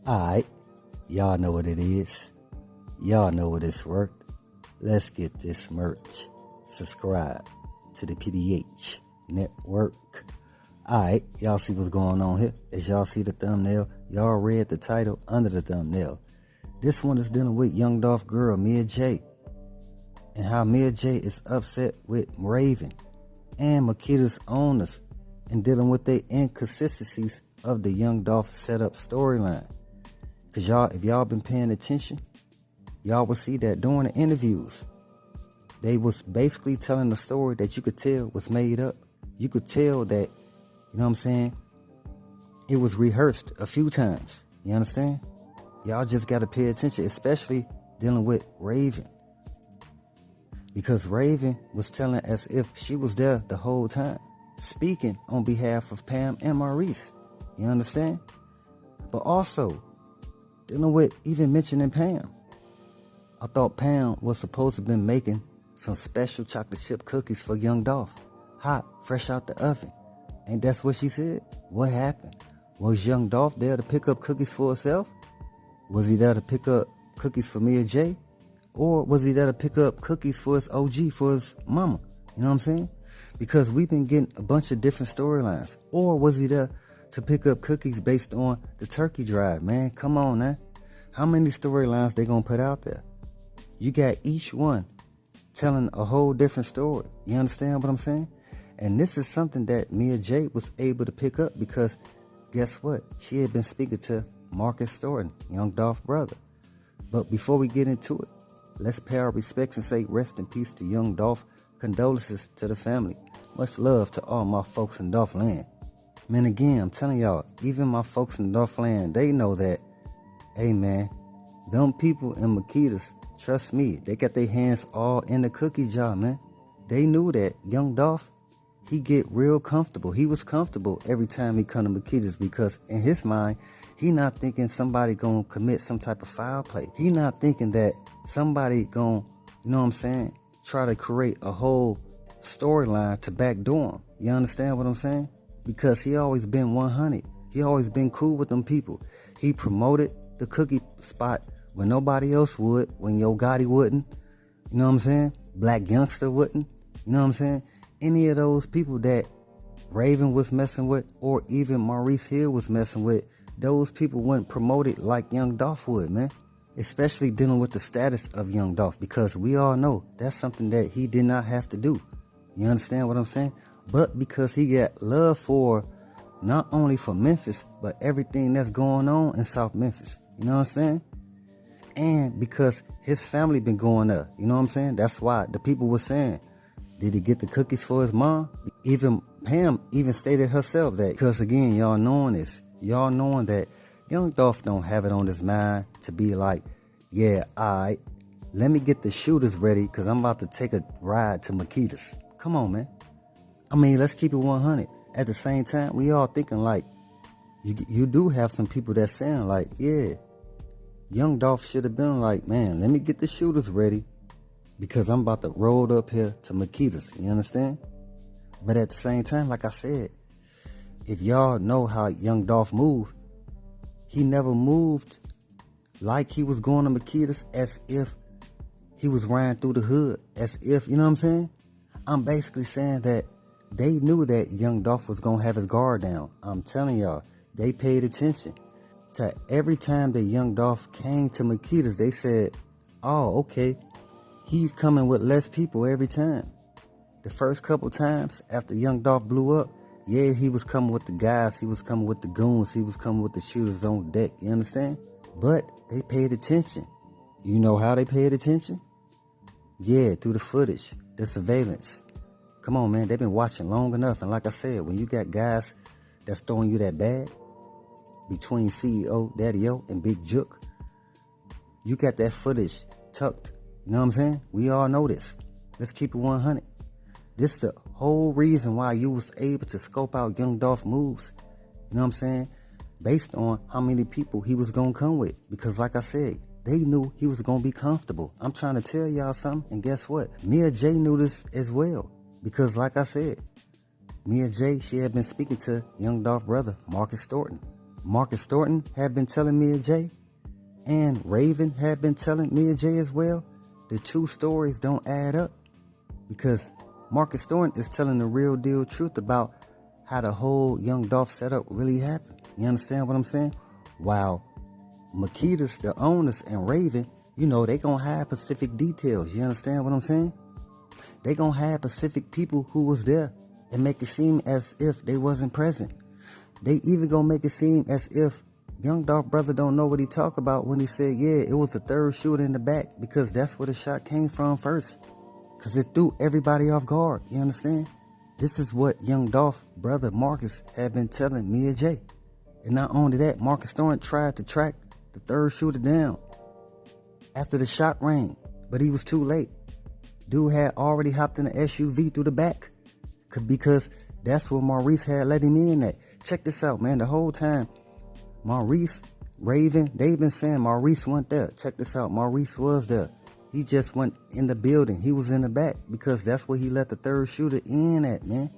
Alright, y'all know what it is. Y'all know what it's worth. Let's get this merch. Subscribe to the PDH Network. Alright, y'all see what's going on here? As y'all see the thumbnail, y'all read the title under the thumbnail. This one is dealing with Young Dolph girl, Mia Jaye. And how Mia Jaye is upset with Raven and Makedas owners and dealing with the inconsistencies of the Young Dolph setup storyline. Cause y'all, if y'all been paying attention, y'all will see that during the interviews, they was basically telling the story that you could tell was made up. You could tell that, you know what I'm saying, it was rehearsed a few times. You understand? Y'all just gotta pay attention, especially dealing with Raven. Because Raven was telling as if she was there the whole time, speaking on behalf of Pam and Maurice. You understand? But also, dealing with even mentioning Pam. I thought Pam was supposed to have been making some special chocolate chip cookies for Young Dolph. Hot, fresh out the oven. And that's what she said. What happened? Was Young Dolph there to pick up cookies for herself? Was he there to pick up cookies for Mia Jaye? Or was he there to pick up cookies for his OG, for his mama? You know what I'm saying? Because we've been getting a bunch of different storylines. Or was he there to pick up cookies based on the turkey drive, man? Come on, man. How many storylines they gonna put out there? You got each one telling a whole different story. You understand what I'm saying? And this is something that Mia Jaye was able to pick up because guess what? She had been speaking to Marcus Thornton, Young Dolph brother. But before we get into it, let's pay our respects and say rest in peace to Young Dolph. Condolences to the family. Much love to all my folks in Dolph land. Man, again, I'm telling y'all, even my folks in Dolph land, they know that, hey man, them people in Makedas, trust me, they got their hands all in the cookie jar, man. They knew that Young Dolph, he get real comfortable. He was comfortable every time he come to Makedas because in his mind, he not thinking somebody gonna commit some type of foul play. He not thinking that somebody gonna, you know what I'm saying, try to create a whole storyline to backdoor him. You understand what I'm saying? Because he always been 100. He always been cool with them people. He promoted the cookie spot when nobody else would, when Yo Gotti wouldn't. You know what I'm saying? Black Youngster wouldn't. You know what I'm saying? Any of those people that Raven was messing with or even Maurice Hill was messing with, those people wouldn't promote it like Young Dolph would, man. Especially dealing with the status of Young Dolph because we all know that's something that he did not have to do. You understand what I'm saying? But because he got love for, not only for Memphis, but everything that's going on in South Memphis. You know what I'm saying? And because his family been going up. You know what I'm saying? That's why the people were saying, did he get the cookies for his mom? Even Pam even stated herself that. Because again, y'all knowing this. Y'all knowing that Young Dolph don't have it on his mind to be like, yeah, alright, let me get the shooters ready because I'm about to take a ride to Makedas. Come on, man. I mean, let's keep it 100. At the same time, we all thinking like, you do have some people that's saying like, yeah, Young Dolph should have been like, man, let me get the shooters ready because I'm about to roll up here to Makedas. You understand? But at the same time, like I said, if y'all know how Young Dolph moved, he never moved like he was going to Makedas as if he was riding through the hood, as if, you know what I'm saying? I'm basically saying that they knew that Young Dolph was going to have his guard down. I'm telling y'all, they paid attention to every time that Young Dolph came to Makedas. They said, oh, okay, he's coming with less people every time. The first couple times after Young Dolph blew up, yeah, he was coming with the guys, he was coming with the goons, he was coming with the shooters on deck, you understand? But they paid attention. You know how they paid attention? Yeah, through the footage, the surveillance. Come on, man, they've been watching long enough. And like I said, when you got guys that's throwing you that bag between CEO Daddy-O and Big Jook, you got that footage tucked. You know what I'm saying? We all know this. Let's keep it 100. This is the whole reason why you was able to scope out Young Dolph moves. You know what I'm saying? Based on how many people he was going to come with. Because like I said, they knew he was going to be comfortable. I'm trying to tell y'all something. And guess what? Mia Jaye knew this as well. Because like I said, Mia Jaye, she had been speaking to Young Dolph brother, Marcus Thornton. Marcus Thornton had been telling Mia Jaye, and Raven had been telling Mia Jaye as well, the two stories don't add up. Because Marcus Thornton is telling the real deal truth about how the whole Young Dolph setup really happened. You understand what I'm saying? While Makedas, the owners, and Raven, they gonna hide specific details. You understand what I'm saying? They gonna hide specific people who was there and make it seem as if they wasn't present. They even gonna make it seem as if Young Dolph brother don't know what he talk about when he said, yeah, it was the third shooter in the back, because that's where the shot came from first. Because it threw everybody off guard. You understand? This is what Young Dolph brother Marcus had been telling Mia Jaye. And not only that, Marcus Thornton tried to track the third shooter down after the shot rang, but he was too late. Dude had already hopped in the SUV through the back, because that's where Maurice had let him in at. Check this out, man. The whole time, Maurice, Raven, they've been saying Maurice wasn't there. Check this out. Maurice was there. He just went in the building. He was in the back because that's where he let the third shooter in at, man.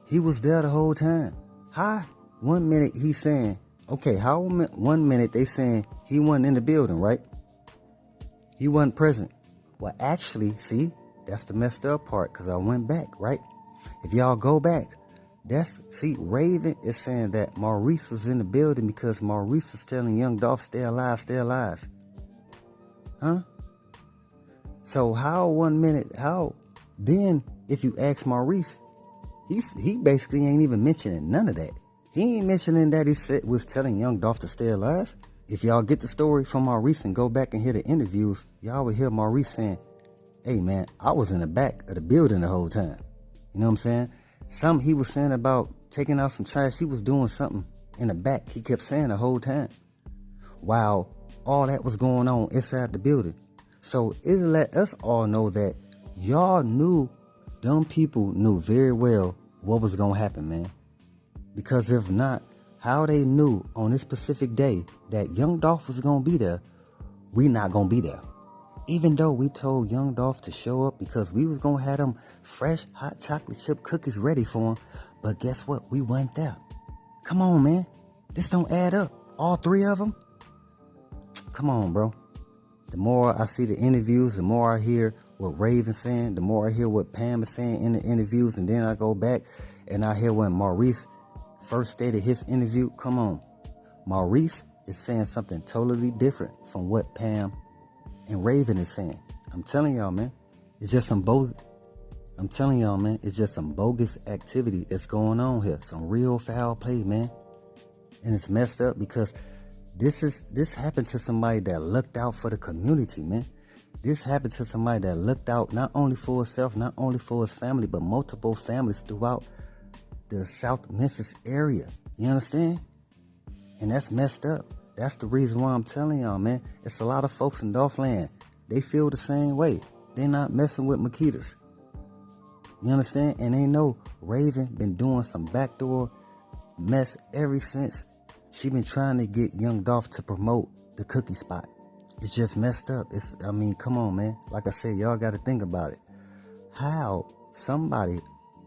He was there the whole time. How 1 minute he's saying, okay, how 1 minute they saying he wasn't in the building, right? He wasn't present. Well, actually, see, that's the messed up part, because I went back, right? If y'all go back, Raven is saying that Maurice was in the building because Maurice was telling Young Dolph, stay alive, stay alive. Huh? So then if you ask Maurice, he basically ain't even mentioning none of that. He ain't mentioning that he was telling Young Dolph to stay alive. If y'all get the story from Maurice and go back and hear the interviews, y'all will hear Maurice saying, hey man, I was in the back of the building the whole time. You know what I'm saying? Something he was saying about taking out some trash, he was doing something in the back. He kept saying the whole time, while all that was going on inside the building. So it let us all know that y'all knew, dumb people knew very well what was going to happen, man. Because if not, how they knew on this specific day that Young Dolph was going to be there, we not going to be there. Even though we told Young Dolph to show up because we was going to have them fresh hot chocolate chip cookies ready for him. But guess what? We weren't there. Come on, man. This don't add up. All three of them? Come on, bro. The more I see the interviews, the more I hear what Raven's saying, the more I hear what Pam is saying in the interviews, and then I go back and I hear when Maurice first stated his interview. Come on. Maurice is saying something totally different from what Pam and Raven is saying. I'm telling y'all, man. It's just some bogus activity that's going on here. Some real foul play, man. And it's messed up because this happened to somebody that looked out for the community, man. This happened to somebody that looked out not only for himself, not only for his family, but multiple families throughout the South Memphis area. You understand? And that's messed up. That's the reason why I'm telling y'all, man. It's a lot of folks in Dolphland. They feel the same way. They're not messing with Makedas. You understand? And they know Raven been doing some backdoor mess ever since she been trying to get Young Dolph to promote the cookie spot. It's just messed up. Come on, man. Like I said, y'all got to think about it. How somebody,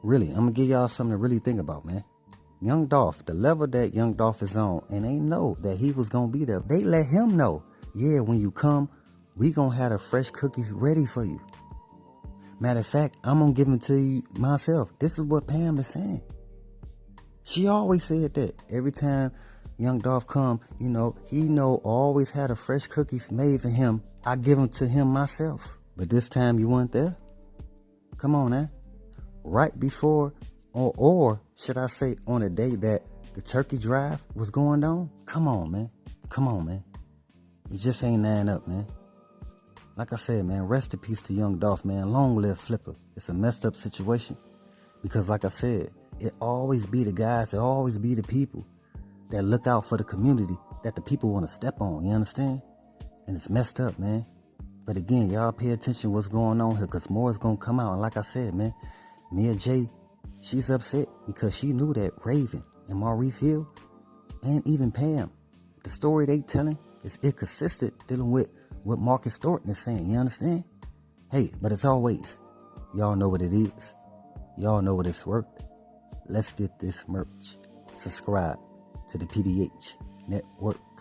really, I'm going to give y'all something to really think about, man. Young Dolph, the level that Young Dolph is on, and they know that he was going to be there. They let him know, yeah, when you come, we going to have the fresh cookies ready for you. Matter of fact, I'm going to give them to you myself. This is what Pam is saying. She always said that. Every time Young Dolph come, he always had a fresh cookies made for him. I give them to him myself. But this time you weren't there? Come on, man. Right before, or should I say on the day that the turkey drive was going on? Come on, man. Come on, man. It just ain't adding up, man. Like I said, man, rest in peace to Young Dolph, man. Long live Flippa. It's a messed up situation. Because like I said, it always be the guys, it always be the people that look out for the community that the people want to step on, you understand? And it's messed up, man. But again, y'all pay attention to what's going on here, because more is going to come out. And like I said, man, Mia Jaye, she's upset because she knew that Raven and Maurice Hill and even Pam, the story they telling is inconsistent dealing with what Marcus Thornton is saying, you understand? Hey, but as always, y'all know what it is. Y'all know what it's worth. Let's get this merch. Subscribe to the PDH Network.